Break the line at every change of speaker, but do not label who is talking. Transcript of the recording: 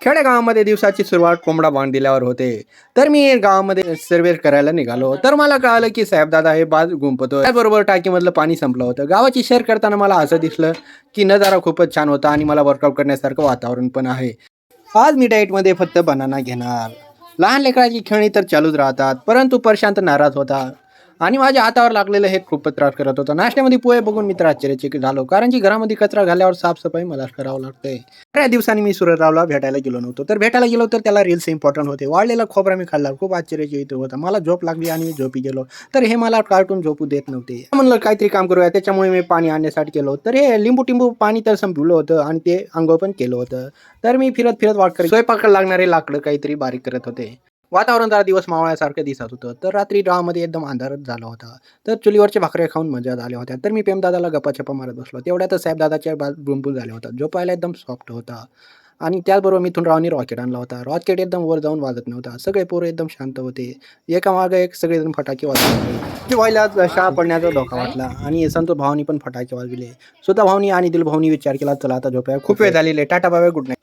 खेडेगावामध्ये दिवसाची सुरुवात कोंबडा बांध दिल्यावर होते. तर मी गावामध्ये सर्वे करायला निघालो. तर मला कळालं की साहेबदादा हे बाज गुंफतोय. त्याचबरोबर टाकीमधलं पाणी संपलं होतं. गावाची सैर करताना मला असं दिसलं की नजारा खूपच छान होता आणि मला वर्कआउट करण्यासारखं वातावरण पण आहे. आज मी डाएटमध्ये फक्त बनाना घेणार. लहान लेकराची खेळणी तर चालूच राहतात, परंतु प्रशांत नाराज होता आणि माझ्या हातावर लागलेलं हे खूपच त्रास करत होतं. नाश्त्यामध्ये पोहे बघून मी तर आश्चर्यचकित झालो, कारण की घरामध्ये कचरा घाल्यावर साफसफाई मलाच करावं लागते. बऱ्याच दिवसांनी मी सूर्यरावला भेटायला गेलो नव्हतो. तर भेटायला गेलो तर त्याला रील्स इम्पॉर्टंट होते. वाळलेला खोबरा मी खाल्ला. खूप आश्चर्यचकित होता. मला झोप लागली आणि मी झोपी गेलो. तर हे मला कार्टून झोपू देत नव्हते. म्हणलं काहीतरी काम करूया. त्याच्यामुळे मी पाणी आणण्यासाठी गेलो. तर हे लिंबू-टिंबू पाणी तर संपवलं होतं आणि ते अंघोळ पण केलं होतं. तर मी फिरत वॉक करत स्वयंपाकाला लागणारे लाकडं काहीतरी बारीक करत होते. वातावरण जरा दिवस मावळ्यासारखं दिसत होतं. तर रात्री गावामध्ये एकदम अंधारच झाला होता. तर चुलीवरच्या भाकऱ्या खाऊन मजा झाल्या होत्या. तर मी प्रेमदादाला गप्पा-छप्पा मारत बसलो. तेवढ्यातच साहेबदादाच्या बुलबुल झाल्या होत्या. झोपायला एकदम सॉफ्ट होता आणि त्याचबरोबर मिथुनरावांनी रॉकेट आणला होता. रॉकेट एकदम वर जाऊन वाजत नव्हता. सगळे पोरं एकदम शांत होते. एकामागे एक सगळेजण फटाके वाजवत होते. व्हायला शाळा पडण्याचा धोका वाटला आणि संतोष भावांनी पण फटाके वाजविले. सुधा भाऊनी आणि दिल भाऊनी विचार केला, चला आता झोपूया. खूप वेळ झालेली आहे. Tata bye bye, good night.